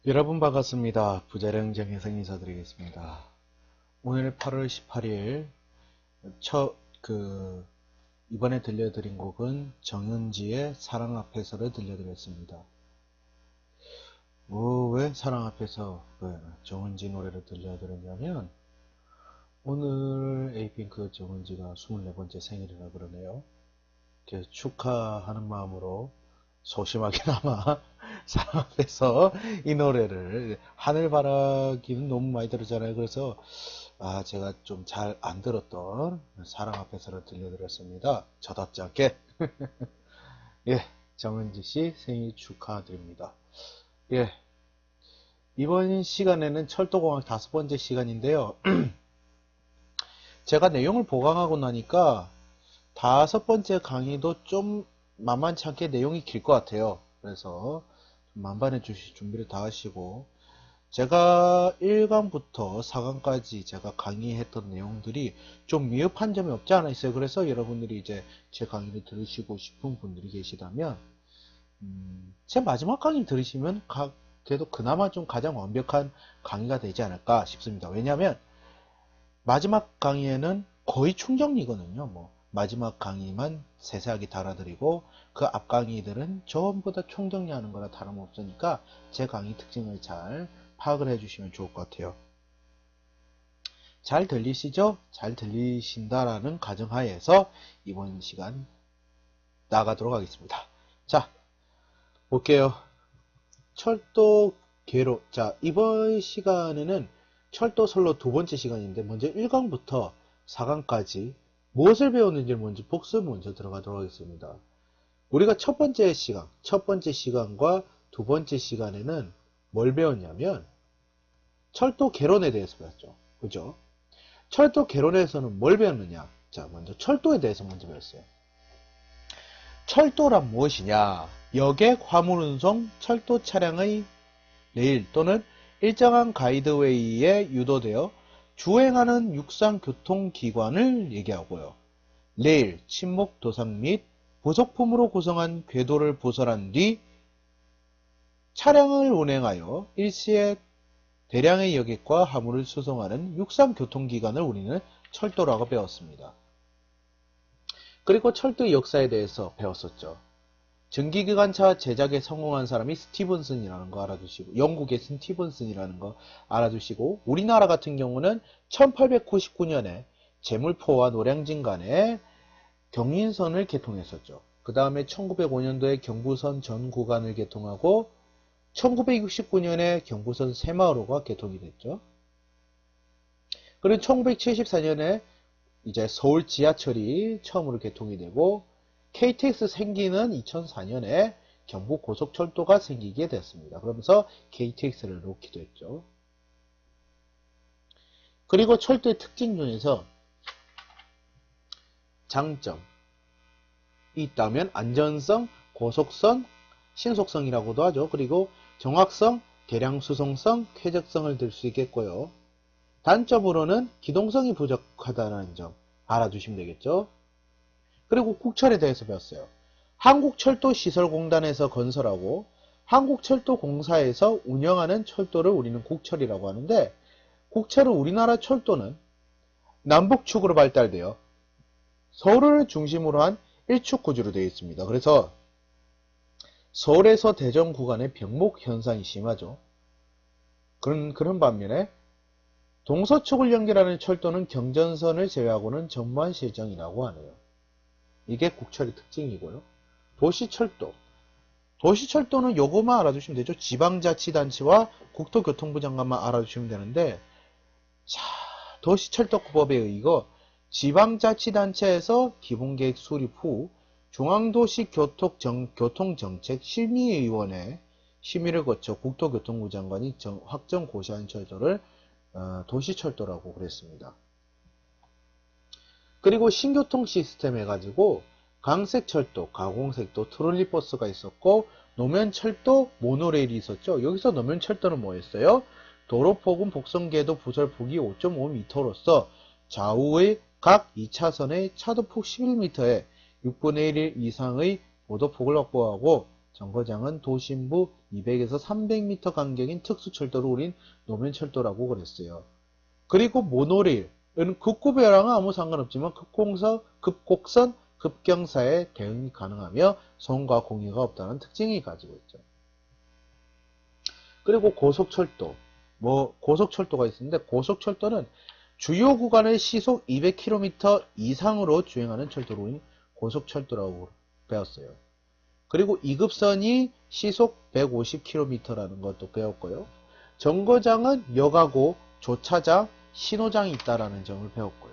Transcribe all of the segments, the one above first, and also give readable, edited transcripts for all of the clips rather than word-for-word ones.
여러분 반갑습니다. 부자령 정혜성 인사드리겠습니다. 오늘 8월 18일 이번에 들려드린 곡은 정은지의 사랑 앞에서를 들려드렸습니다. 왜 사랑 앞에서 정은지 노래를 들려드렸냐면 오늘 에이핑크 정은지가 24번째 생일이라 그러네요. 축하하는 마음으로 소심하게나마 사랑 앞에서 이 노래를 하늘바라기는 너무 많이 들었잖아요. 그래서 제가 좀 잘 안 들었던 사랑 앞에서를 들려드렸습니다. 저답지 않게. 예, 정은지 씨 생일 축하드립니다. 예, 이번 시간에는 철도공학 5번째 시간인데요. 제가 내용을 보강하고 나니까 5번째 강의도 좀 만만치 않게 내용이 길 것 같아요. 그래서 만반의 준비를 다 하시고, 제가 1강부터 4강까지 제가 강의했던 내용들이 좀 미흡한 점이 없지 않아 있어요. 그래서 여러분들이 이제 제 강의를 들으시고 싶은 분들이 계시다면 제 마지막 강의 들으시면 그래도 그나마 좀 가장 완벽한 강의가 되지 않을까 싶습니다. 왜냐하면 마지막 강의에는 거의 충정리거든요. 마지막 강의만 세세하게 달아드리고 그 앞 강의들은 전부 다 총정리하는 거라 다름없으니까 제 강의 특징을 잘 파악을 해주시면 좋을 것 같아요. 잘 들리시죠? 잘 들리신다라는 가정하에서 이번 시간 나가도록 하겠습니다. 자, 볼게요. 철도 개로. 자, 이번 시간에는 철도 선로 2번째 시간인데 먼저 1강부터 4강까지 무엇을 배웠는지 먼저 복습 먼저 들어가도록 하겠습니다. 우리가 첫 번째 시간과 2번째 시간에는 뭘 배웠냐면 철도 개론에 대해서 배웠죠. 그죠? 철도 개론에서는 뭘 배웠느냐? 자, 먼저 철도에 대해서 먼저 배웠어요. 철도란 무엇이냐? 여객, 화물 운송, 철도 차량의 레일 또는 일정한 가이드웨이에 유도되어 주행하는 육상교통기관을 얘기하고요. 레일, 침목, 도상 및 부속품으로 구성한 궤도를 보설한 뒤 차량을 운행하여 일시에 대량의 여객과 화물을 수송하는 육상교통기관을 우리는 철도라고 배웠습니다. 그리고 철도의 역사에 대해서 배웠었죠. 전기기관차 제작에 성공한 사람이 스티븐슨이라는 거 알아두시고, 영국의 스티븐슨이라는 거 알아두시고, 우리나라 같은 경우는 1899년에 제물포와 노량진 간에 경인선을 개통했었죠. 그 다음에 1905년도에 경부선 전 구간을 개통하고 1969년에 경부선 새마을호가 개통이 됐죠. 그리고 1974년에 이제 서울 지하철이 처음으로 개통이 되고 KTX 생기는 2004년에 경부고속철도가 생기게 됐습니다. 그러면서 KTX를 놓기도 했죠. 그리고 철도의 특징 중에서 장점이 있다면 안전성, 고속성, 신속성이라고도 하죠. 그리고 정확성, 대량 수송성, 쾌적성을 들 수 있겠고요. 단점으로는 기동성이 부족하다는 점 알아두시면 되겠죠. 그리고 국철에 대해서 배웠어요. 한국철도시설공단에서 건설하고 한국철도공사에서 운영하는 철도를 우리는 국철이라고 하는데, 국철은 우리나라 철도는 남북축으로 발달되어 서울을 중심으로 한 일축 구조로 되어 있습니다. 그래서 서울에서 대전 구간의 병목 현상이 심하죠. 그런 반면에 동서축을 연결하는 철도는 경전선을 제외하고는 전무한 실정이라고 하네요. 이게 국철의 특징이고요. 도시철도. 도시철도는 요거만 알아두시면 되죠. 지방자치단체와 국토교통부 장관만 알아두시면 되는데, 자, 도시철도법에 의거 지방자치단체에서 기본계획 수립 후 중앙도시교통정책 심의위원회 심의를 거쳐 국토교통부 장관이 확정 고시한 철도를 도시철도라고 그랬습니다. 그리고 신교통 시스템 해가지고 강색철도, 가공색도, 트롤리버스가 있었고 노면철도, 모노레일이 있었죠. 여기서 노면철도는 뭐였어요? 도로폭은 복선궤도 부설폭이 5.5m로서 좌우의 각 2차선의 차도폭 11m에 6분의 1 이상의 보도폭을 확보하고 정거장은 도심부 200에서 300m 간격인 특수철도를 우린 노면철도라고 그랬어요. 그리고 모노레일은 급구배랑은 아무 상관없지만 급곡선, 급경사에 대응이 가능하며 손과 공유가 없다는 특징이 가지고 있죠. 그리고 고속철도, 고속철도가 있는데 고속철도는 주요 구간을 시속 200km 이상으로 주행하는 철도로 우린 고속철도라고 배웠어요. 그리고 2급선이 시속 150km라는 것도 배웠고요. 정거장은 역하고 조차장, 신호장이 있다라는 점을 배웠고요.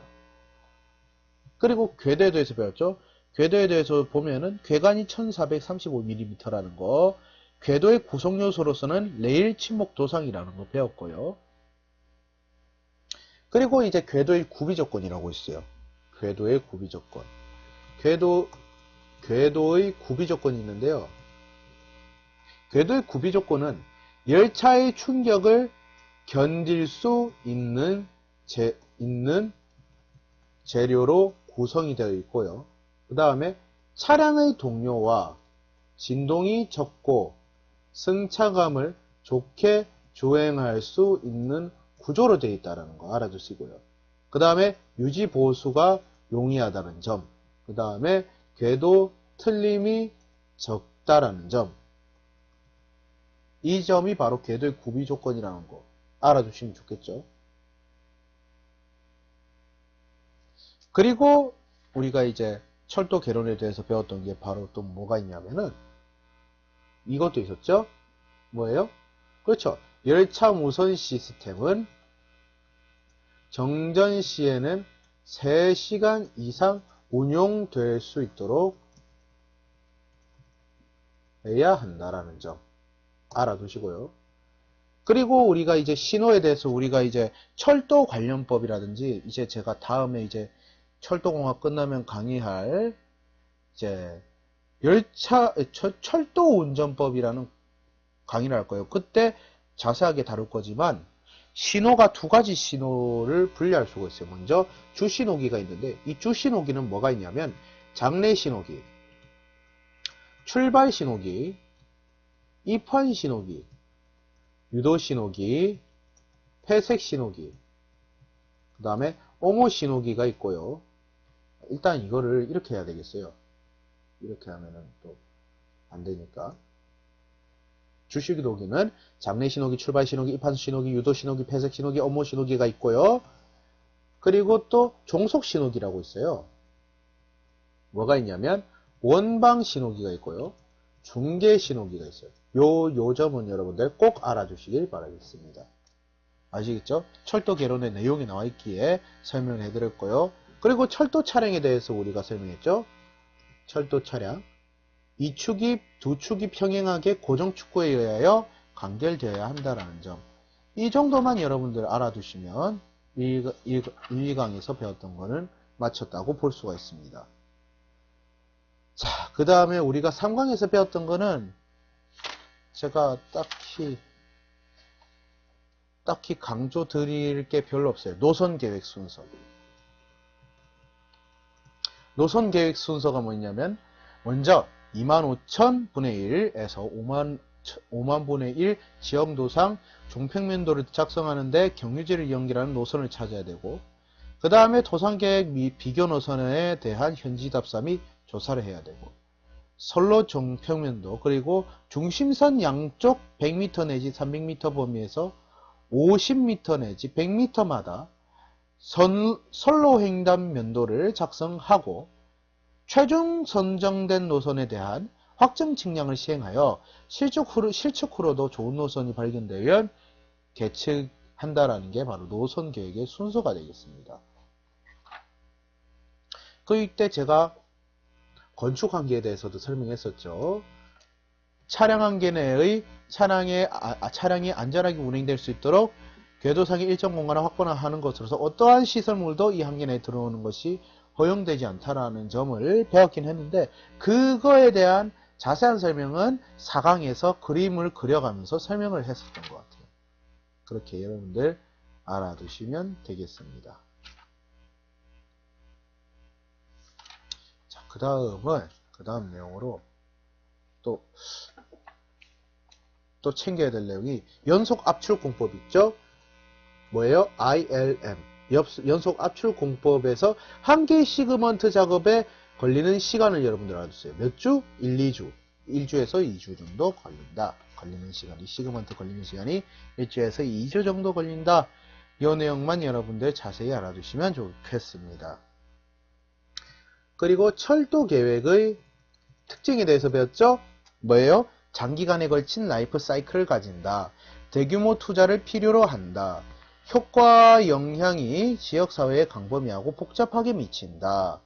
그리고 궤도에 대해서 배웠죠. 궤도에 대해서 보면은 궤간이 1435mm라는 거, 궤도의 구성 요소로서는 레일 침목 도상이라는 거 배웠고요. 그리고 이제 궤도의 구비 조건이라고 있어요. 궤도의 구비 조건. 궤도의 구비 조건이 있는데요. 궤도의 구비 조건은 열차의 충격을 견딜 수 있는 재료로 구성이 되어 있고요. 그 다음에 차량의 동료와 진동이 적고 승차감을 좋게 주행할 수 있는 구조로 되어 있다는 거 알아두시고요. 그 다음에 유지 보수가 용이하다는 점, 그 다음에 궤도 틀림이 적다라는 점, 이 점이 바로 궤도의 구비 조건이라는 거 알아두시면 좋겠죠. 그리고 우리가 이제 철도 개론에 대해서 배웠던 게 바로 또 뭐가 있냐면은 이것도 있었죠. 뭐예요? 그렇죠. 열차 무선 시스템은 정전 시에는 3시간 이상 운용될 수 있도록 해야 한다라는 점 알아두시고요. 그리고 우리가 이제 신호에 대해서 우리가 이제 철도 관련법이라든지 이제 제가 다음에 이제 철도공학 끝나면 강의할 이제 철도 운전법이라는 강의를 할 거예요. 그때 자세하게 다룰 거지만 신호가 2가지 신호를 분리할 수가 있어요. 먼저 주신호기가 있는데 이 주신호기는 뭐가 있냐면 장내 신호기, 출발 신호기, 입환 신호기, 유도 신호기, 폐색 신호기, 그 다음에 오모 신호기가 있고요. 일단 이거를 이렇게 해야 되겠어요. 이렇게 하면은 또 안 되니까. 주신호기는 장내 신호기, 출발 신호기, 입환 신호기, 유도 신호기, 폐색 신호기, 오모 신호기가 있고요. 그리고 또 종속 신호기라고 있어요. 뭐가 있냐면 원방 신호기가 있고요. 중계 신호기가 있어요. 요 점은 여러분들 꼭 알아주시길 바라겠습니다. 아시겠죠? 철도 개론의 내용이 나와 있기에 설명을 해드렸고요. 그리고 철도 차량에 대해서 우리가 설명했죠. 철도 차량 2축이 2축이 평행하게 고정축구에 의하여 간결되어야 한다는 점. 이 정도만 여러분들 알아두시면 1, 2강에서 배웠던 거는 마쳤다고 볼 수가 있습니다. 자, 그 다음에 우리가 3강에서 배웠던 거는 제가 딱히 강조 드릴 게 별로 없어요. 노선 계획 순서. 노선 계획 순서가 뭐냐면 먼저 25,000분의 1에서 5만분의 1 지형도상 종평면도를 작성하는데 경유지를 연결하는 노선을 찾아야 되고 그 다음에 토상계획 및 비교 노선에 대한 현지 답사 및 조사를 해야 되고 선로 종평면도 그리고 중심선 양쪽 100m 내지 300m 범위에서 50m 내지 100m마다 선로 횡단 면도를 작성하고 최종 선정된 노선에 대한 확정 측량을 시행하여 실측 후로도 좋은 노선이 발견되면 개측한다라는 게 바로 노선 계획의 순서가 되겠습니다. 이때 제가 건축 한계에 대해서도 설명했었죠. 차량 한계 내의 차량이 안전하게 운행될 수 있도록 궤도상의 일정 공간을 확보하는 것으로서 어떠한 시설물도 이 한계 내에 들어오는 것이 허용되지 않다라는 점을 배웠긴 했는데 그거에 대한 자세한 설명은 4강에서 그림을 그려가면서 설명을 했었던 것 같아요. 그렇게 여러분들 알아두시면 되겠습니다. 자, 그 다음 내용으로 또 또 챙겨야 될 내용이 연속 압출 공법 있죠? 뭐예요? ILM. 연속 압출 공법에서 한 개의 시그먼트 작업에 걸리는 시간을 여러분들 알아두세요. 몇 주? 1, 2주. 1주에서 2주 정도 걸린다. 걸리는 시간이, 시그먼트 걸리는 시간이 1주에서 2주 정도 걸린다. 이 내용만 여러분들 자세히 알아두시면 좋겠습니다. 그리고 철도 계획의 특징에 대해서 배웠죠? 뭐예요? 장기간에 걸친 라이프 사이클을 가진다. 대규모 투자를 필요로 한다. 효과 영향이 지역사회에 광범위하고 복잡하게 미친다.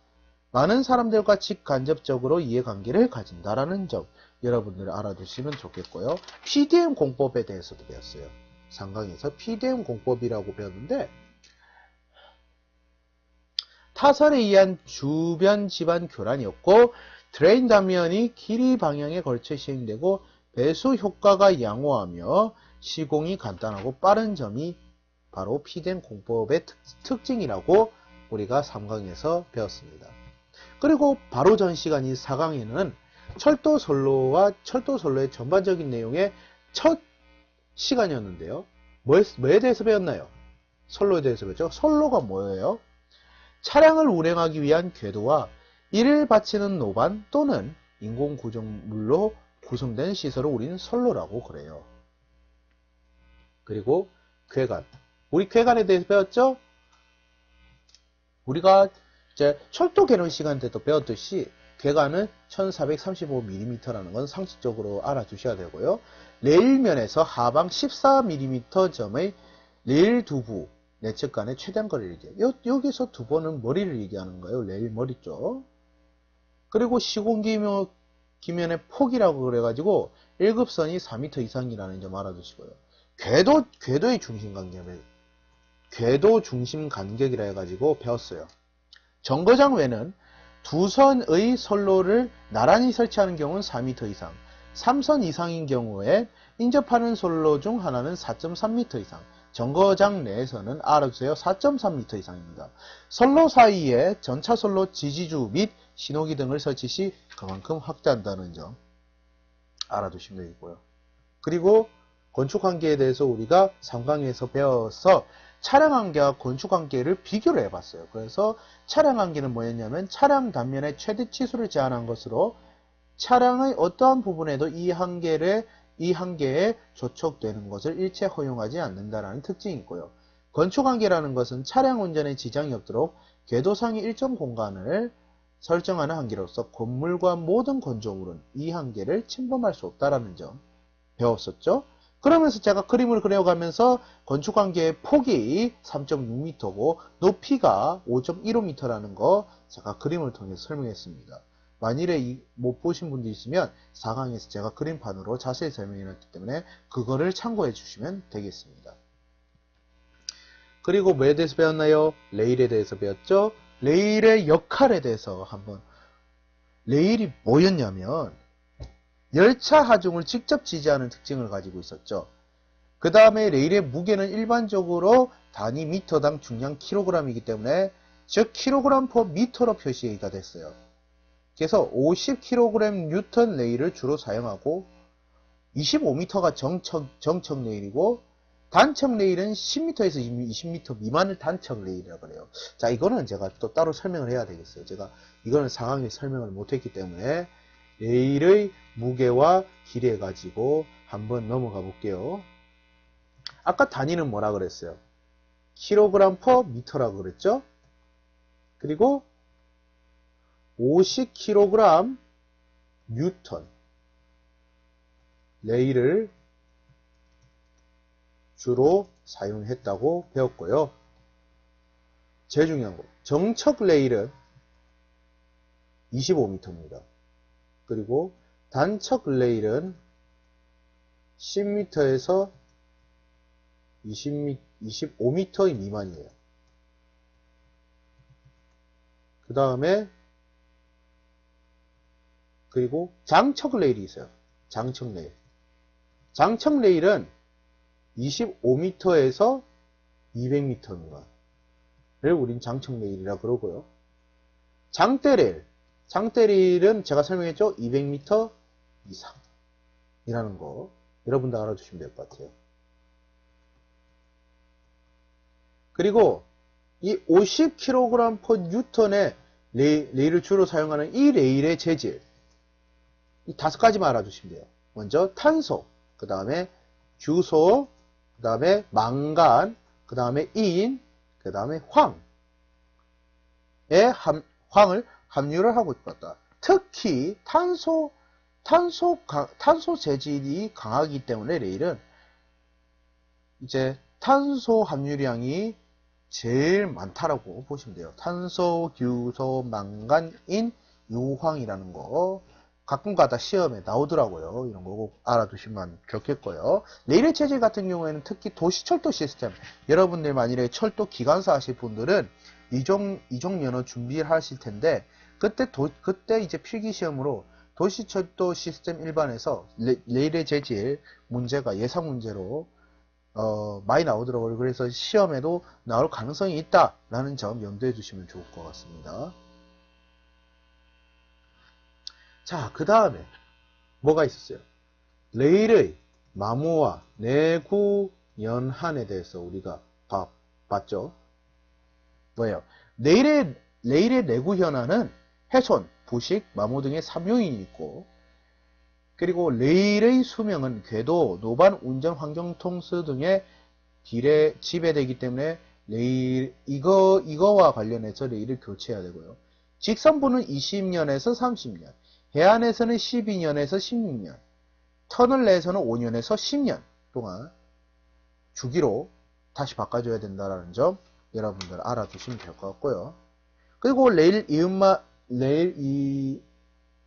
많은 사람들과 직간접적으로 이해관계를 가진다라는 점 여러분들 알아두시면 좋겠고요. PDM 공법에 대해서도 배웠어요. 상강에서 PDM 공법이라고 배웠는데 타설에 의한 주변 집안 교란이었고 드레인 단면이 길이 방향에 걸쳐 시행되고 배수 효과가 양호하며 시공이 간단하고 빠른 점이 바로 PDM 공법의 특징이라고 우리가 3강에서 배웠습니다. 그리고 바로 전 시간인 4강에는 철도 선로와 철도 선로의 전반적인 내용의 첫 시간이었는데요. 뭐에 대해서 배웠나요? 선로에 대해서 배웠죠. 선로가 뭐예요? 차량을 운행하기 위한 궤도와 이를 받치는 노반 또는 인공 구조물로 구성된 시설을 우리는 선로라고 그래요. 그리고 궤관. 우리 궤관에 대해서 배웠죠? 우리가 이제 철도 개론 시간 때도 배웠듯이 궤관은 1435mm라는 건 상식적으로 알아두셔야 되고요. 레일면에서 하방 14mm 점의 레일 두부 내측 간의 최대한 거리를 얘기해요. 여기서 두 번은 머리를 얘기하는 거예요. 레일 머리 쪽. 그리고 시공기면의 폭이라고 그래가지고 1급선이 4m 이상이라는 점 알아두시고요. 궤도의 중심 간격을 궤도 중심 간격이라 해가지고 배웠어요. 정거장 외는 두 선의 선로를 나란히 설치하는 경우는 4m 이상, 3선 이상인 경우에 인접하는 선로 중 하나는 4.3m 이상, 정거장 내에서는 알아두세요. 4.3m 이상입니다. 선로 사이에 전차 선로 지지주 및 신호기 등을 설치 시 그만큼 확대한다는 점 알아두시면 되겠고요. 그리고 건축관계에 대해서 우리가 3강에서 배워서 차량관계와 건축관계를 비교를 해봤어요. 그래서 차량관계는 뭐였냐면 차량 단면의 최대 치수를 제한한 것으로 차량의 어떠한 부분에도 이 한계에 조촉되는 것을 일체 허용하지 않는다라는 특징이 있고요. 건축관계라는 것은 차량 운전에 지장이 없도록 궤도상의 일정 공간을 설정하는 한계로서 건물과 모든 건조물은 이 한계를 침범할 수 없다라는 점 배웠었죠. 그러면서 제가 그림을 그려가면서 건축관계의 폭이 3.6m고 높이가 5.15m라는 거 제가 그림을 통해서 설명했습니다. 만일에 못 보신 분도 있으면 4강에서 제가 그림판으로 자세히 설명해 놨기 때문에 그거를 참고해 주시면 되겠습니다. 그리고 뭐에 대해서 배웠나요? 레일에 대해서 배웠죠? 레일의 역할에 대해서 한번. 레일이 뭐였냐면 열차 하중을 직접 지지하는 특징을 가지고 있었죠. 그 다음에 레일의 무게는 일반적으로 단위 미터당 중량 킬로그램이기 때문에 즉 킬로그램 퍼 미터로 표시가 됐어요. 그래서 50kg 뉴턴 레일을 주로 사용하고 25m가 정척 레일이고 단척 레일은 10m에서 20m 미만을 단척 레일이라고 그래요. 자, 이거는 제가 또 따로 설명을 해야 되겠어요. 제가 이거는 상황에 설명을 못했기 때문에 레일의 무게와 길이 가지고 한번 넘어가 볼게요. 아까 단위는 뭐라 그랬어요? 킬로그램 퍼 미터라고 그랬죠? 그리고 50kg 뉴턴 레일을 주로 사용했다고 배웠고요. 제일 중요한 거, 정척 레일은 25m입니다. 그리고 단척 레일은 10m에서 25m 미만이에요. 그 다음에 그리고 장척 레일이 있어요. 장척 레일. 장척 레일은 25m에서 200m 미만을 우린 장척 레일이라 그러고요. 장대 레일. 장대 레일은 제가 설명했죠. 200m 이상이라는 거. 여러분도 알아두시면 될 것 같아요. 그리고 이 50kg/N의 레일을 주로 사용하는 이 레일의 재질, 이 5가지만 알아두시면 돼요. 먼저 탄소, 그 다음에 규소, 그 다음에 망간, 그 다음에 인, 그 다음에 황을 함유를 하고 있다. 특히 탄소 재질이 강하기 때문에 레일은 이제 탄소 함유량이 제일 많다라고 보시면 돼요. 탄소, 규소, 망간, 인, 유황이라는 거 가끔가다 시험에 나오더라고요. 이런 거 꼭 알아두시면 좋겠고요. 레일의 체질 같은 경우에는 특히 도시철도 시스템, 여러분들 만일에 철도 기관사 하실 분들은 이종 면허 준비를 하실 텐데 그때 이제 필기시험으로 도시철도 시스템 일반에서 레일의 재질 문제가 예상 문제로 많이 나오더라고요. 그래서 시험에도 나올 가능성이 있다라는 점 염두해 두시면 좋을 것 같습니다. 자, 그 다음에 뭐가 있었어요? 레일의 마모와 내구 연한에 대해서 우리가 봤죠. 뭐예요? 레일의 내구 현안은 훼손, 부식, 마모 등의 3요인이 있고, 그리고 레일의 수명은 궤도, 노반, 운전 환경 통수 등의 지배되기 때문에 이거와 관련해서 레일을 교체해야 되고요. 직선부는 20년에서 30년, 해안에서는 12년에서 16년, 터널 내에서는 5년에서 10년 동안 주기로 다시 바꿔줘야 된다는 점 여러분들 알아두시면 될 것 같고요. 그리고 레일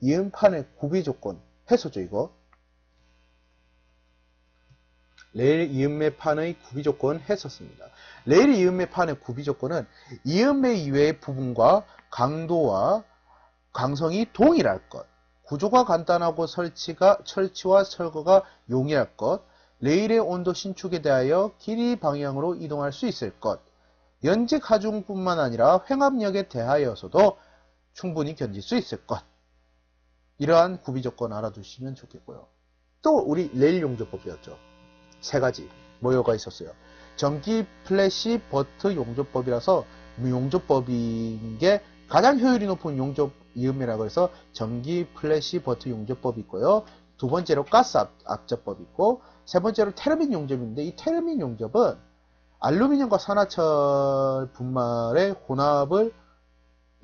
이음판의 구비 조건 해소죠, 이거. 레일 이음매판의 구비 조건 했었습니다. 레일 이음매판의 구비 조건은 이음매 이외의 부분과 강도와 강성이 동일할 것, 구조가 간단하고 설치와 철거가 용이할 것, 레일의 온도 신축에 대하여 길이 방향으로 이동할 수 있을 것, 연직 하중뿐만 아니라 횡압력에 대하여서도 충분히 견딜 수 있을 것. 이러한 구비 조건 알아두시면 좋겠고요. 또 우리 레일 용접법이었죠. 3가지 뭐가 있었어요. 전기 플래시 버트 용접법이라서 용접법인 게 가장 효율이 높은 용접 이음이라고 해서 전기 플래시 버트 용접법이 있고요. 두 번째로 가스 압접법이 있고, 세 번째로 테르민 용접인데, 이 테르민 용접은 알루미늄과 산화철 분말의 혼합을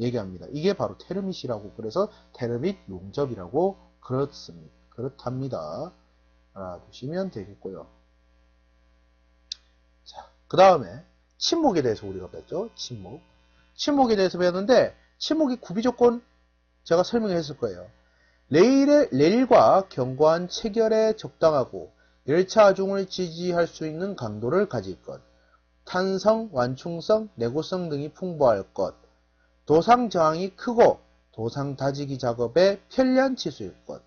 얘기합니다. 이게 바로 테르밋이라고, 그래서 테르밋 용접이라고 그렇답니다. 알아두시면 되겠고요. 자, 그 다음에 침묵에 대해서 우리가 뺐죠. 침묵에 대해서 배웠는데, 침묵의 구비 조건 제가 설명했을 거예요. 레일과 견고한 체결에 적당하고 열차 하중을 지지할 수 있는 강도를 가질 것, 탄성, 완충성, 내구성 등이 풍부할 것, 도상 저항이 크고 도상 다지기 작업에 편리한 치수일 것,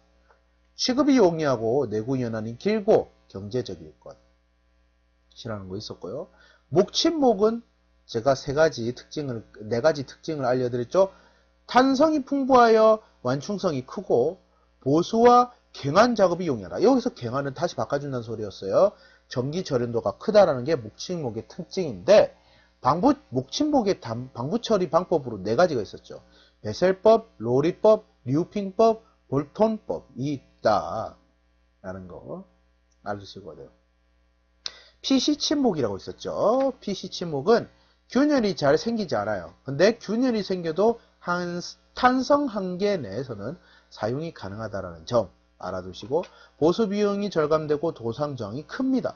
취급이 용이하고 내구 연한이 길고 경제적일 것 이라는 거 있었고요. 목침목은 제가 4가지 특징을 알려드렸죠. 탄성이 풍부하여 완충성이 크고 보수와 갱환 작업이 용이하다. 여기서 갱환은 다시 바꿔준다는 소리였어요. 전기 절연도가 크다라는 게 목침목의 특징인데, 목침목의 방부 처리 방법으로 4가지가 있었죠. 베셀법, 로리법, 류핑법, 볼톤법이 있다라는 거 알으시고 돼요. PC 침목이라고 있었죠. PC 침목은 균열이 잘 생기지 않아요. 근데 균열이 생겨도 탄성 한계 내에서는 사용이 가능하다는 점 알아두시고, 보수 비용이 절감되고 도상 저항이 큽니다.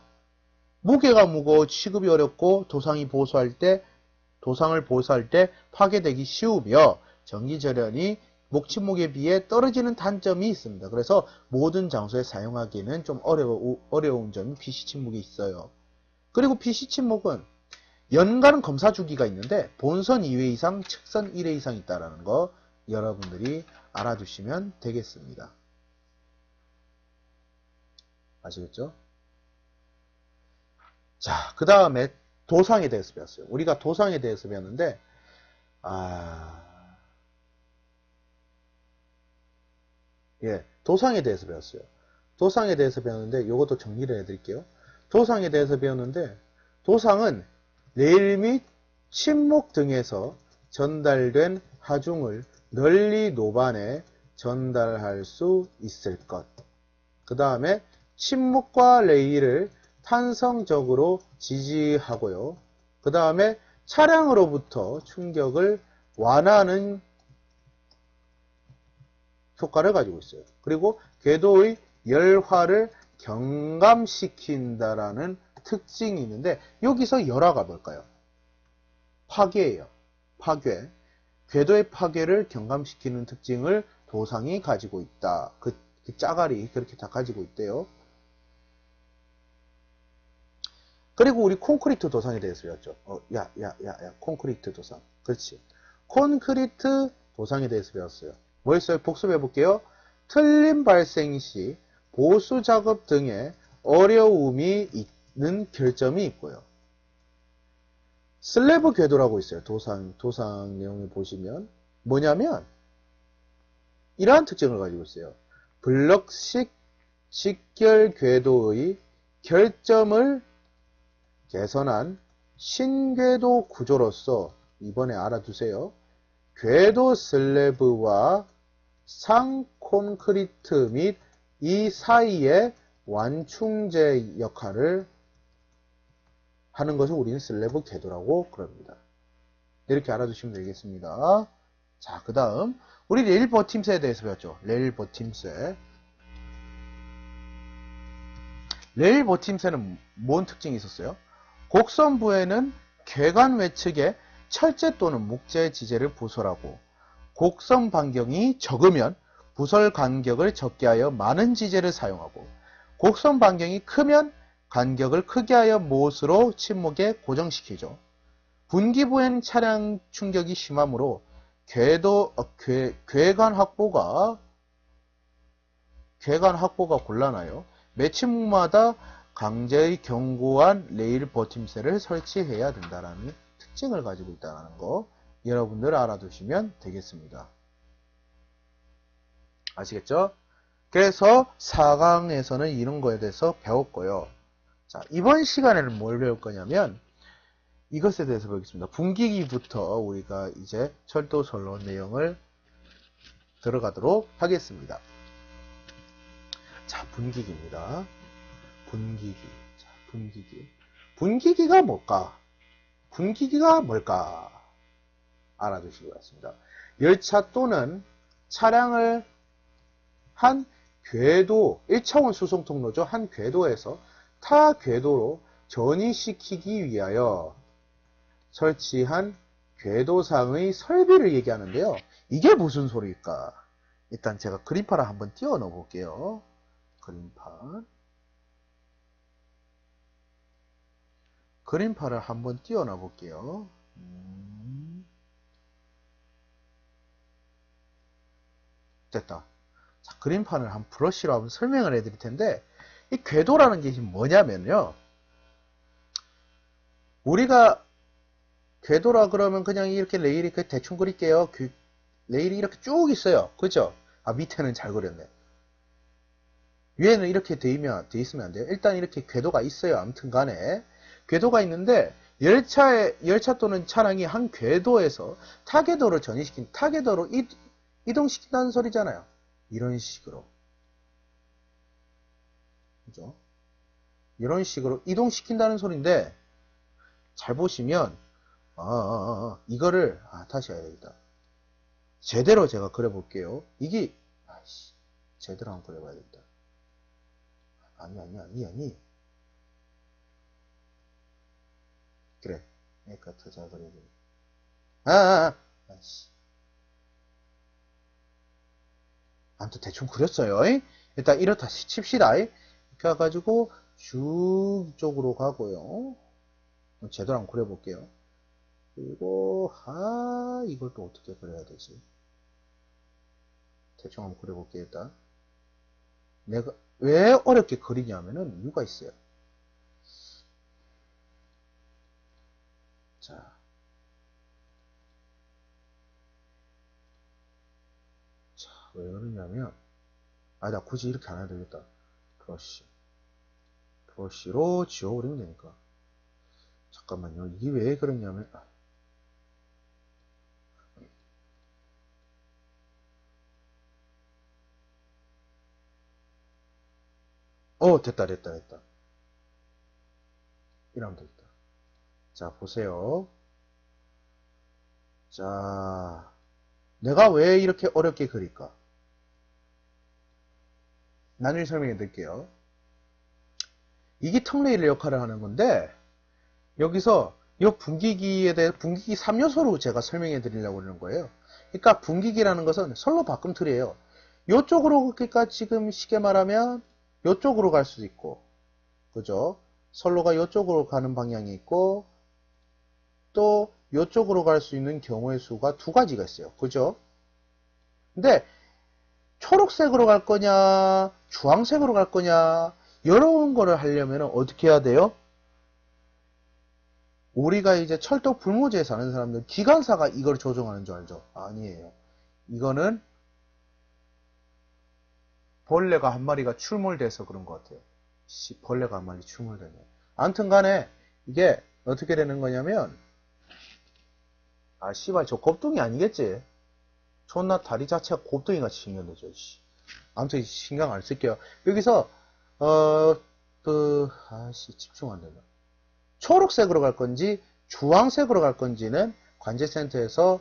무게가 무거워 취급이 어렵고 도상을 보수할 때 파괴되기 쉬우며 전기 절연이 목침목에 비해 떨어지는 단점이 있습니다. 그래서 모든 장소에 사용하기에는 좀 어려운 점이 PC 침목이 있어요. 그리고 PC 침목은 연간 검사 주기가 있는데 본선 2회 이상, 측선 1회 이상 있다는 거 여러분들이 알아두시면 되겠습니다. 아시겠죠? 자, 그 다음에 도상에 대해서 배웠어요. 우리가 도상에 대해서 배웠는데, 도상에 대해서 배웠어요. 도상에 대해서 배웠는데 이것도 정리를 해드릴게요. 도상에 대해서 배웠는데 도상은 레일 및 침목 등에서 전달된 하중을 널리 노반에 전달할 수 있을 것. 그 다음에 침묵과 레일을 탄성적으로 지지하고요. 그 다음에 차량으로부터 충격을 완화하는 효과를 가지고 있어요. 그리고 궤도의 열화를 경감시킨다라는 특징이 있는데 여기서 열화가 뭘까요? 파괴예요. 파괴. 궤도의 파괴를 경감시키는 특징을 도상이 가지고 있다. 그 짜갈이 그렇게 다 가지고 있대요. 그리고 우리 콘크리트 도상에 대해서 배웠죠. 콘크리트 도상. 그렇지. 콘크리트 도상에 대해서 배웠어요. 뭐였어요? 복습해 볼게요. 틀림 발생 시 보수 작업 등의 어려움이 있는 결점이 있고요. 슬래브 궤도라고 있어요. 도상 내용을 보시면 뭐냐면 이러한 특징을 가지고 있어요. 블럭식 직결 궤도의 결점을 개선한 신궤도 구조로서 이번에 알아두세요. 궤도 슬래브와 상 콘크리트 및 이 사이의 완충제 역할을 하는 것을 우리는 슬래브 궤도라고 그럽니다. 이렇게 알아두시면 되겠습니다. 자, 그 다음 우리 레일 버팀새에 대해서 배웠죠. 레일 버팀새. 레일 버팀새는 뭔 특징이 있었어요? 곡선부에는 궤관 외측에 철제 또는 목재 지재를 부설하고 곡선 반경이 적으면 부설 간격을 적게 하여 많은 지재를 사용하고 곡선 반경이 크면 간격을 크게 하여 못으로 침목에 고정시키죠. 분기부에는 차량 충격이 심하므로 궤관 확보가 곤란하여 매 침묵마다 강제의 견고한 레일 버팀새를 설치해야 된다는 특징을 가지고 있다는 거 여러분들 알아두시면 되겠습니다. 아시겠죠? 그래서 4강에서는 이런 거에 대해서 배웠고요. 자, 이번 시간에는 뭘 배울 거냐면 이것에 대해서 배우겠습니다. 분기기부터 우리가 이제 철도 선로 내용을 들어가도록 하겠습니다. 자, 분기기입니다. 분기기. 자, 분기기. 분기기가 뭘까? 분기기가 뭘까? 알아두시기 바랍니다. 열차 또는 차량을 한 궤도, 1차원 수송 통로죠. 한 궤도에서 타 궤도로 전이시키기 위하여 설치한 궤도상의 설비를 얘기하는데요. 이게 무슨 소리일까? 일단 제가 그림판을 한번 띄워 넣어 볼게요. 그림판을 한번 띄워 넣어 볼게요. 됐다. 자, 그림판을 한 브러쉬로 한번 설명을 해 드릴 텐데 이 궤도라는 게 뭐냐면요. 우리가 궤도라 그러면 그냥 이렇게 레일이 대충 그릴게요. 레일이 이렇게 쭉 있어요. 그죠? 아, 밑에는 잘 그렸네. 위에는 이렇게 돼 있으면 안 돼요. 일단 이렇게 궤도가 있어요. 아무튼 간에. 궤도가 있는데, 열차 또는 차량이 한 궤도에서 타 궤도로 전이시킨, 타 궤도로 이동시킨다는 소리잖아요. 이런 식으로. 그죠? 이런 식으로 이동시킨다는 소리인데, 잘 보시면, 이거를, 다시 해야겠다. 제대로 제가 그려볼게요. 이게, 제대로 한번 그려봐야겠다. 아니. 그래. 그러니까 더 잘 그려야 돼. 아무튼 대충 그렸어요. 일단 이렇다 칩시다. 이렇게 해가지고 쭉 이쪽으로 가고요. 제대로 한번 그려볼게요. 그리고 이걸 또 어떻게 그려야 되지? 대충 한번 그려볼게요. 일단 내가 왜 어렵게 그리냐면은 이유가 있어요. 자, 왜 그러냐면 나 굳이 이렇게 안 해도 되겠다. 브러쉬로 지워버리면 되니까. 잠깐만요. 이게 왜 그러냐면, 됐다. 이러면 되겠다. 자, 보세요. 자, 내가 왜 이렇게 어렵게 그릴까? 나중에 설명해 드릴게요. 이게 턱레일 역할을 하는 건데, 여기서 이 분기기에 대해 분기기 3요소로 제가 설명해 드리려고 하는 거예요. 그러니까 분기기라는 것은 선로 바꿈 틀이에요. 이쪽으로, 그러니까 지금 쉽게 말하면 이쪽으로 갈 수도 있고, 그죠? 선로가 이쪽으로 가는 방향이 있고, 또 이쪽으로 갈 수 있는 경우의 수가 두 가지가 있어요. 그죠? 근데 초록색으로 갈 거냐, 주황색으로 갈 거냐, 이런 거를 하려면 어떻게 해야 돼요? 우리가 이제 철도 불모지에 사는 사람들, 기관사가 이걸 조정하는 줄 알죠? 아니에요. 이거는 벌레가 한 마리가 출몰돼서 그런 것 같아요. 벌레가 한 마리 출몰되네. 아무튼 간에 이게 어떻게 되는 거냐면, 씨발, 저 곱둥이 아니겠지? 존나 다리 자체가 곱둥이 같이 생겼네죠. 아무튼 신경 안 쓸게요. 여기서 집중 안 된다. 초록색으로 갈 건지 주황색으로 갈 건지는 관제센터에서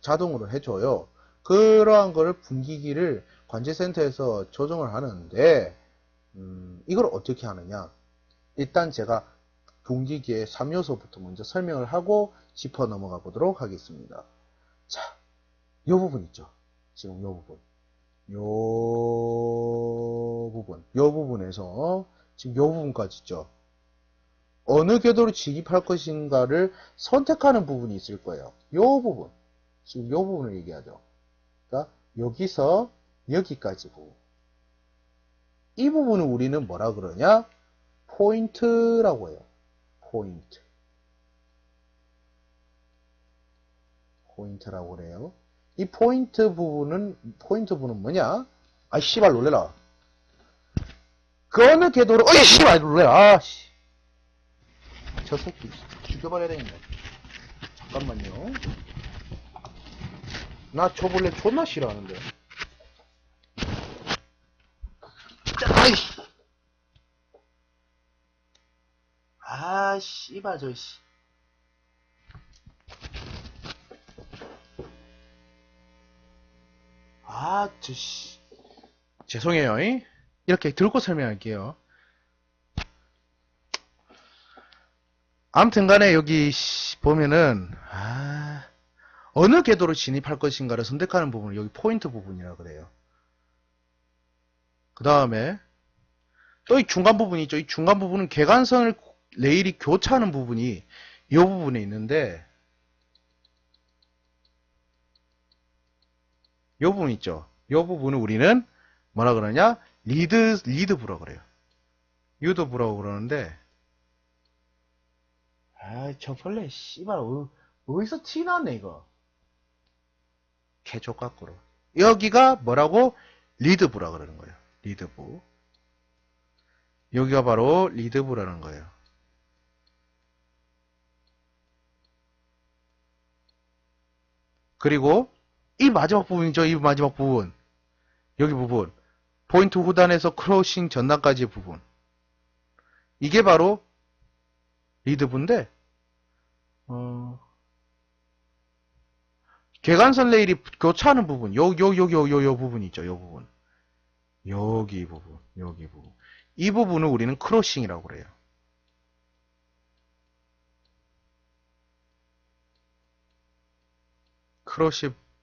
자동으로 해줘요. 그러한 거를 분기기를 관제센터에서 조정을 하는데, 이걸 어떻게 하느냐? 일단 제가 분기기의 3요소부터 먼저 설명을 하고 짚어 넘어가 보도록 하겠습니다. 자, 요 부분 있죠? 지금 요 부분. 요 부분에서 지금 요 부분까지 있죠? 어느 궤도로 진입할 것인가를 선택하는 부분이 있을 거예요. 요 부분. 지금 요 부분을 얘기하죠. 그러니까 여기서 여기까지 부분. 이 부분을 우리는 뭐라 그러냐? 포인트라고 해요. 포인트라고 그래요. 이 포인트 부분은 뭐냐? 씨발 놀래라. 그 어느 궤도로, 씨발 놀래라. 저 새끼 죽여버려야 되겠네. 잠깐만요. 나 초벌레 존나 싫어하는데. 씨발 저씨. 죄송해요. 이렇게 들고 설명할게요. 아무튼 간에 여기 보면은 어느 궤도로 진입할 것인가를 선택하는 부분을 여기 포인트 부분이라고 그래요. 그 다음에 또 이 중간 부분이 있죠. 이 중간 부분은 개관선을 레일이 교차하는 부분이 이 부분에 있는데, 이 부분 있죠. 이 부분을 우리는 뭐라 그러냐? 리드부라고 그래요. 유도부라고 그러는데, 저 벌레 씨발 어디서 티 났네 이거. 개족같고로. 여기가 뭐라고? 리드부라 그러는 거예요. 리드부. 여기가 바로 리드부라는 거예요. 그리고 이 마지막 부분이죠. 이 마지막 부분. 여기 부분. 포인트 후단에서 크로싱 전단까지의 부분. 이게 바로 리드부인데, 개관선 레일이 교차하는 부분. 요 부분 있죠. 요 부분. 여기 부분. 이 부분을 우리는 크로싱이라고 그래요.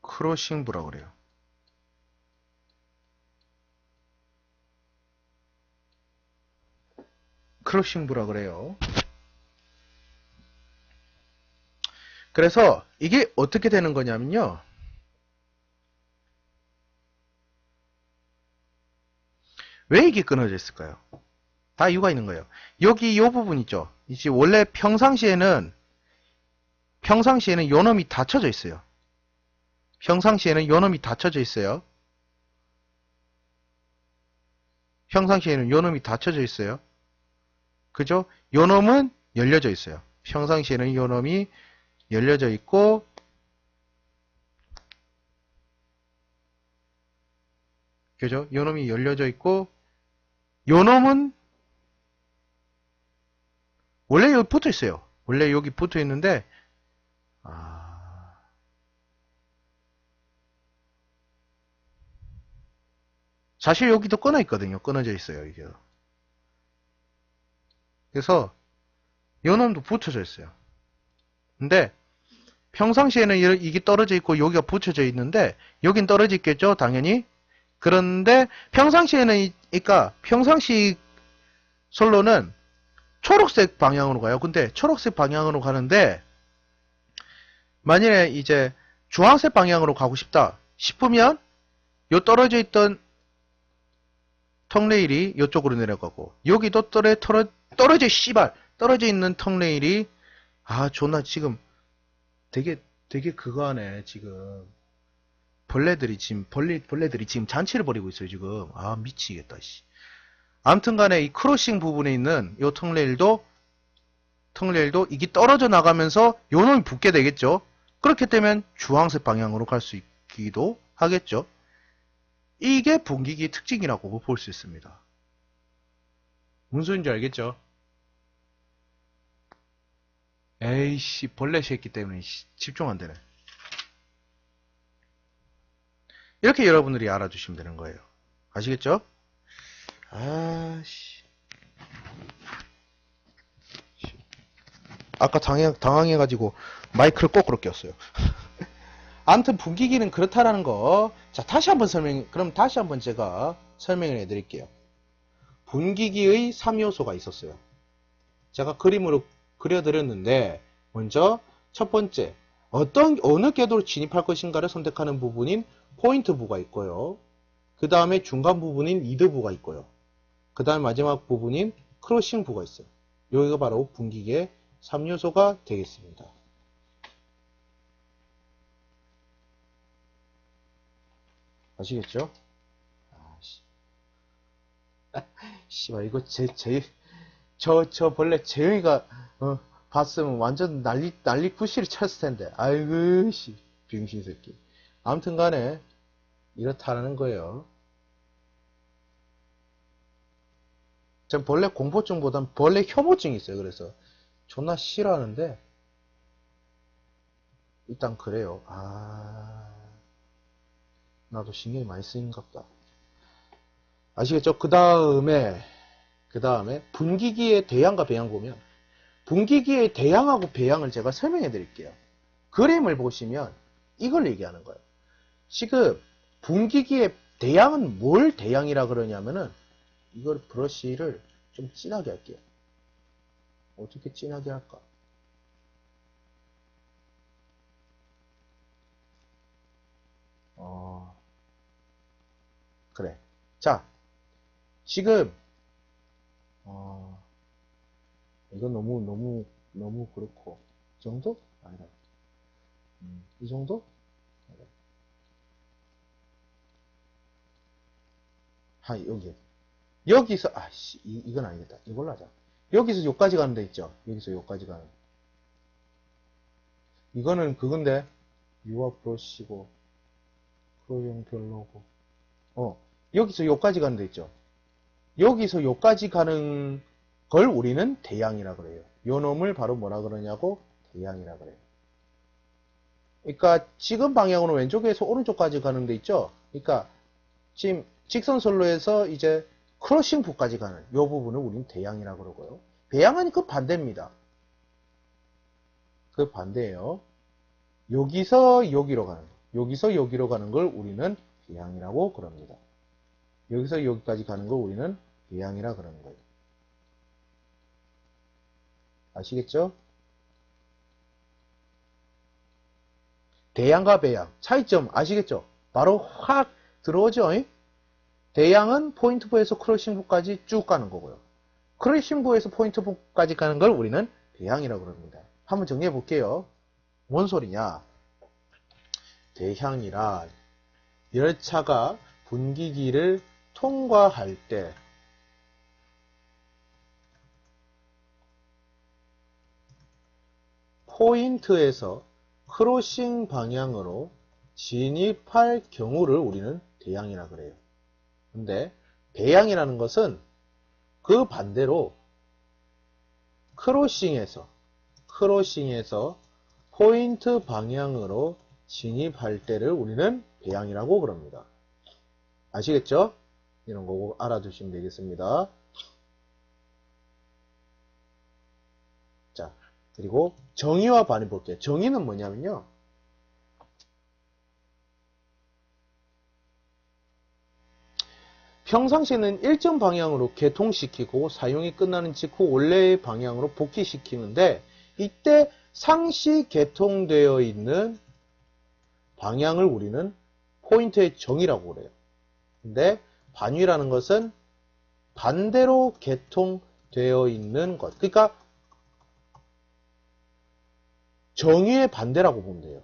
크로싱부라고 그래요. 크로싱부라고 그래요. 그래서 이게 어떻게 되는 거냐면요. 왜 이게 끊어져 있을까요? 다 이유가 있는 거예요. 여기 이 부분 있죠. 이제 원래 평상시에는 요놈이 닫혀져 있어요. 평상시에는 요놈이 닫혀져 있어요. 그죠? 요놈은 열려져 있어요. 평상시에는 요놈이 열려져 있고, 그죠? 요놈이 열려져 있고, 요놈은 원래 여기 붙어 있어요. 원래 여기 붙어 있는데, 사실 여기도 끊어 있거든요. 끊어져 있어요, 이게. 그래서 요놈도 붙여져 있어요. 근데 평상시에는 이게 떨어져 있고 여기가 붙여져 있는데 여긴 떨어져 있겠죠, 당연히. 그런데 평상시에는 그러니까 평상시 솔로는 초록색 방향으로 가요. 근데 초록색 방향으로 가는데 만일에 이제 주황색 방향으로 가고 싶다 싶으면 요 떨어져 있던 턱레일이 이쪽으로 내려가고 여기도 떨어져 씨발 떨어져 있는 턱레일이 존나 지금 되게 그거 하네 지금 벌레들이 지금 잔치를 벌이고 있어요 지금. 미치겠다 씨. 아무튼 간에 이 크로싱 부분에 있는 요 턱레일도 이게 떨어져 나가면서 요 놈이 붙게 되겠죠. 그렇게 되면 주황색 방향으로 갈 수 있기도 하겠죠. 이게 분기기의 특징이라고 볼 수 있습니다. 무슨 소리인지 알겠죠? 에이씨 벌레 새끼 때문에 집중 안 되네. 이렇게 여러분들이 알아주시면 되는 거예요. 아시겠죠? 아까 당황해가지고 마이크를 거꾸로 꼈어요. 아무튼 분기기는 그렇다라는 거. 자, 그럼 다시 한번 제가 설명을 해드릴게요. 분기기의 3요소가 있었어요. 제가 그림으로 그려드렸는데, 먼저 첫 번째, 어느 궤도로 진입할 것인가를 선택하는 부분인 포인트부가 있고요. 그 다음에 중간 부분인 리드부가 있고요. 그 다음에 마지막 부분인 크로싱부가 있어요. 여기가 바로 분기기의 3요소가 되겠습니다. 아시겠죠? 씨발, 이거 저 벌레 재영이가, 봤으면 완전 난리 구실이 쳤을 텐데. 아이고, 씨, 병신 새끼. 아무튼 간에, 이렇다라는 거예요. 전 벌레 공포증보단 벌레 혐오증이 있어요. 그래서, 존나 싫어하는데, 일단 그래요. 나도 신경이 많이 쓰인갑다. 아시겠죠? 그 다음에 분기기의 대양과 배양 보면 분기기의 대양하고 배양을 제가 설명해 드릴게요. 그림을 보시면 이걸 얘기하는 거예요. 지금 분기기의 대양은 뭘 대양이라 그러냐면은 이걸 브러쉬를 좀 진하게 할게요. 어떻게 진하게 할까? 그래. 자, 지금 이건 너무 그렇고 이 정도? 아니다. 이 정도? 여기서 이건 아니겠다. 이걸로 하자. 여기서 여기까지 가는 데 있죠. 여기서 여기까지 가는. 이거는 그건데 유화 브러쉬고 크로용 별로고. 여기서 여기까지 가는 데 있죠. 여기서 여기까지 가는 걸 우리는 대양이라 그래요. 요 놈을 바로 뭐라 그러냐고 대양이라 그래요. 그러니까 지금 방향으로 왼쪽에서 오른쪽까지 가는 데 있죠. 그러니까 지금 직선선로에서 이제 크로싱부까지 가는 요 부분을 우리는 대양이라 그러고요. 배양은 그 반대입니다. 그 반대예요. 여기서 여기로 가는 걸 우리는 배양이라고 그럽니다. 여기서 여기까지 가는 걸 우리는 배양이라 그러는 거예요. 아시겠죠? 대양과 배양 차이점 아시겠죠? 바로 확 들어오죠? 대양은 포인트부에서 크로싱부까지 쭉 가는 거고요. 크로싱부에서 포인트부까지 가는 걸 우리는 배양이라고 그럽니다. 한번 정리해 볼게요. 뭔 소리냐? 대향이라 열차가 분기기를 통과할 때 포인트에서 크로싱 방향으로 진입할 경우를 우리는 대양이라 그래요. 근데 배양이라는 것은 그 반대로 크로싱에서 포인트 방향으로 진입할 때를 우리는 배양이라고 그럽니다. 아시겠죠? 이런 거 꼭 알아두시면 되겠습니다. 자, 그리고 정의와 반의 볼게요. 정의는 뭐냐면요. 평상시에는 일정 방향으로 개통시키고 사용이 끝나는 직후 원래의 방향으로 복귀시키는데 이때 상시 개통되어 있는 방향을 우리는 포인트의 정의라고 그래요. 근데 반위라는 것은 반대로 개통되어 있는 것. 그러니까 정의의 반대라고 보면 돼요.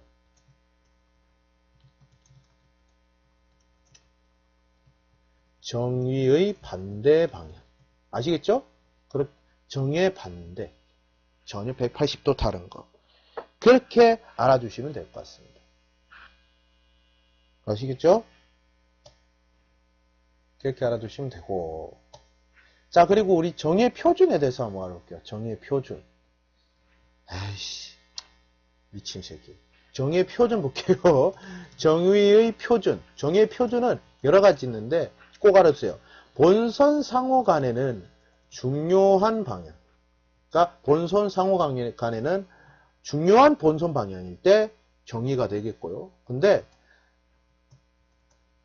정의의 반대 방향. 아시겠죠? 정의의 반대. 전혀 180도 다른 거. 그렇게 알아두시면 될 것 같습니다. 아시겠죠? 그렇게 알아두시면 되고. 자, 그리고 우리 정의의 표준에 대해서 한번 알아볼게요. 정의의 표준. 아이씨, 미친 새끼. 정의의 표준 볼게요. 정의의 표준. 정의의 표준은 여러 가지 있는데 꼭 알아두세요. 본선 상호 간에는 중요한 방향. 그러니까 본선 상호 간에는 중요한 본선 방향일 때 정의가 되겠고요. 근데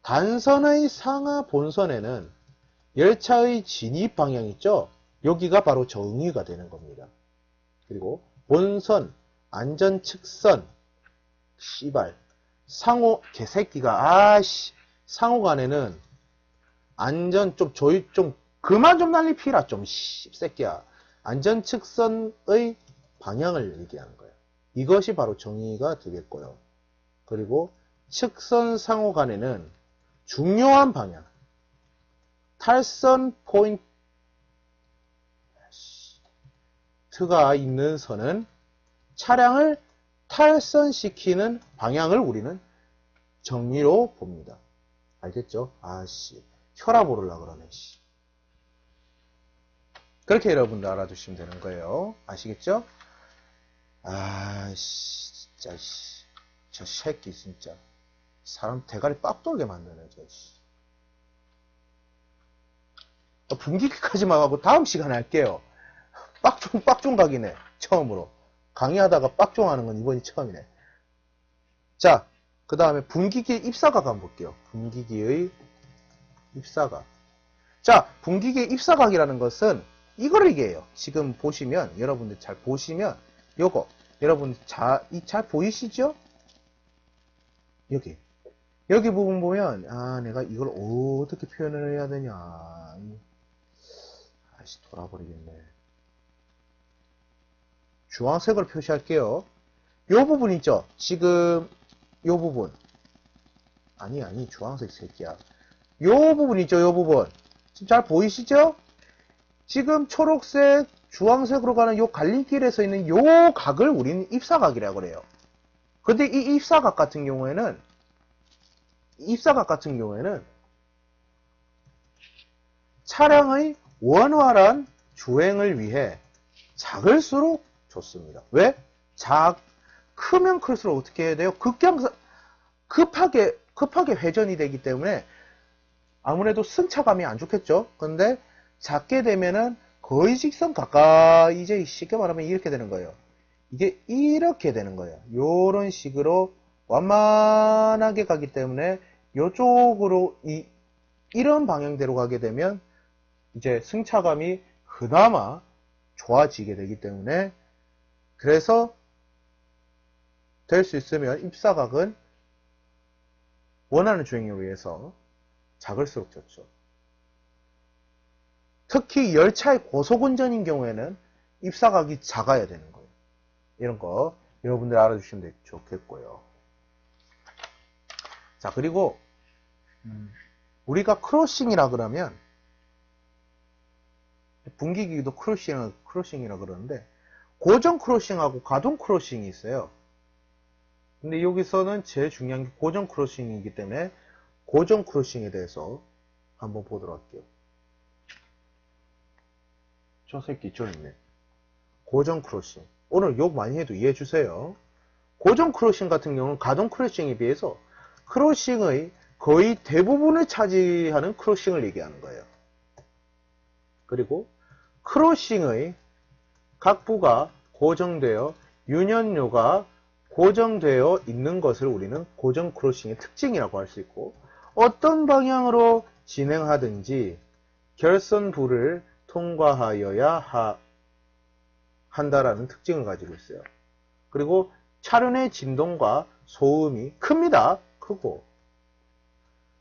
단선의 상하 본선에는 열차의 진입 방향 있죠? 여기가 바로 정의가 되는 겁니다. 그리고 본선, 안전 측선, 씨발, 상호, 개새끼가, 상호 간에는 안전 좀 그만 좀 난리 피라, 좀, 새끼야. 안전 측선의 방향을 얘기하는 거예요. 이것이 바로 정의가 되겠고요. 그리고 측선 상호 간에는 중요한 방향, 탈선 포인트가 있는 선은 차량을 탈선시키는 방향을 우리는 정의로 봅니다. 알겠죠? 혈압 오르려고 그러네, 그렇게 여러분들 알아두시면 되는 거예요. 아시겠죠? 진짜, 저 새끼, 진짜. 사람 대가리 빡 돌게 만드네, 분기기까지만 하고 다음 시간에 할게요. 빡종 각이네, 처음으로. 강의하다가 빡종 하는 건 이번이 처음이네. 자, 그 다음에 분기기 입사각 한번 볼게요. 분기기의 입사각. 자, 분기기의 입사각이라는 것은 이걸 얘기해요. 지금 보시면, 여러분들 잘 보시면, 요거, 여러분 잘 보이시죠? 여기 부분 보면, 내가 이걸 어떻게 표현을 해야 되냐. 돌아버리겠네. 주황색으로 표시할게요. 요 부분 있죠? 지금, 요 부분. 아니, 주황색 새끼야. 요 부분 있죠? 요 부분. 지금 잘 보이시죠? 지금 초록색, 주황색으로 가는 요 갈림길에 서 있는 요 각을 우리는 입사각이라고 그래요. 근데 이 입사각 같은 경우에는 차량의 원활한 주행을 위해 작을수록 좋습니다. 왜? 크면 클수록 어떻게 해야 돼요? 급하게 회전이 되기 때문에 아무래도 승차감이 안 좋겠죠? 근데 작게 되면은 거의 직선 가까이, 이제 쉽게 말하면 이렇게 되는 거예요. 이게 이렇게 되는 거예요. 요런 식으로 완만하게 가기 때문에 요쪽으로 이런 방향대로 가게 되면 이제 승차감이 그나마 좋아지게 되기 때문에, 그래서 될 수 있으면 입사각은 원하는 주행을 위해서 작을수록 좋죠. 특히 열차의 고속운전인 경우에는 입사각이 작아야 되는 거예요. 이런 거 여러분들 알아주시면 좋겠고요. 자, 그리고 우리가 크로싱이라 그러면, 분기기도 크로싱이라 그러는데, 고정 크로싱하고 가동 크로싱이 있어요. 근데 여기서는 제일 중요한 게 고정 크로싱이기 때문에 고정 크로싱에 대해서 한번 보도록 할게요. 저 새끼 좀 있네. 고정 크로싱. 오늘 욕 많이 해도 이해해 주세요. 고정 크로싱 같은 경우는 가동 크로싱에 비해서 크로싱의 거의 대부분을 차지하는 크로싱을 얘기하는 거예요. 그리고 크로싱의 각부가 고정되어 유연료가 고정되어 있는 것을 우리는 고정 크로싱의 특징이라고 할 수 있고, 어떤 방향으로 진행하든지 결선부를 통과하여야 한다라는 특징을 가지고 있어요. 그리고 차륜의 진동과 소음이 큽니다. 크고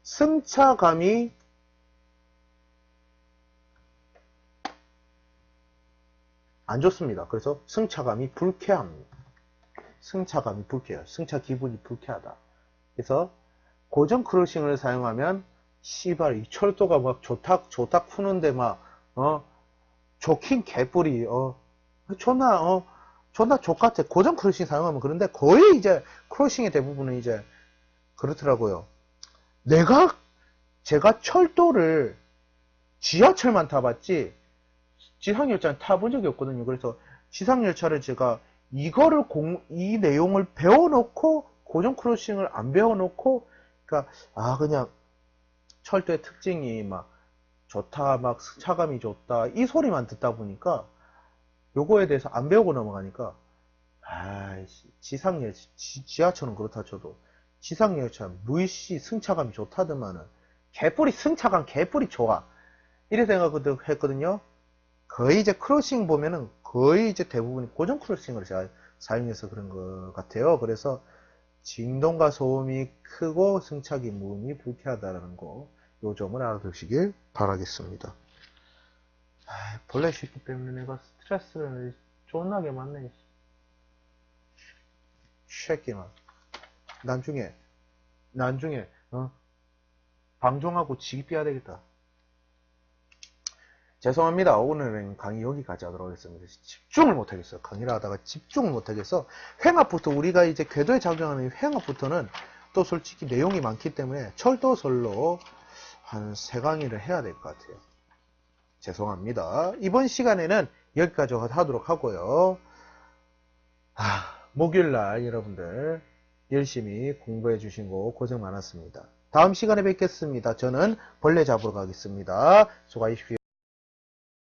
승차감이 안 좋습니다. 그래서 승차감이 불쾌합니다. 승차감이 불쾌해요. 승차 기분이 불쾌하다. 그래서 고정 크로싱을 사용하면 씨발 이 철도가 막 조탁 푸는데 막 좋긴 개뿔이 존나 족같아. 고정 크로싱 사용하면. 그런데 거의 이제 크로싱의 대부분은 이제 그렇더라고요. 제가 철도를 지하철만 타봤지 지상열차는 타본 적이 없거든요. 그래서 지상열차를 제가 이 내용을 배워놓고 고정 크로싱을 안 배워놓고, 그러니까 그냥 철도의 특징이 막 좋다, 막 승차감이 좋다 이 소리만 듣다 보니까 요거에 대해서 안 배우고 넘어가니까 지하철은 그렇다 쳐도 지상열차 무의시 승차감이 좋다더만은 승차감 개뿔이 좋아 이래 생각했거든요. 거의 이제 크로싱 보면은 거의 이제 대부분이 고정 크로싱을 사용해서 그런 것 같아요. 그래서 진동과 소음이 크고 승차 기분이 불쾌하다는 거, 요 점을 알아두시길 바라겠습니다. 벌레 씻기 때문에 내가 스트레스를 존나게 받네. 새끼만. 나중에 방종하고 지기삐야 되겠다. 죄송합니다. 오늘은 강의 여기까지 하도록 하겠습니다. 집중을 못하겠어요. 강의를 하다가 집중을 못하겠어. 횡합부터 우리가 이제 궤도에 작용하는 횡합부터는 또 솔직히 내용이 많기 때문에 철도설로 한 3강의를 해야 될 것 같아요. 죄송합니다. 이번 시간에는 여기까지 하도록 하고요. 목요일날 여러분들 열심히 공부해 주시고 고생 많았습니다. 다음 시간에 뵙겠습니다. 저는 벌레 잡으러 가겠습니다. 수고하십시오.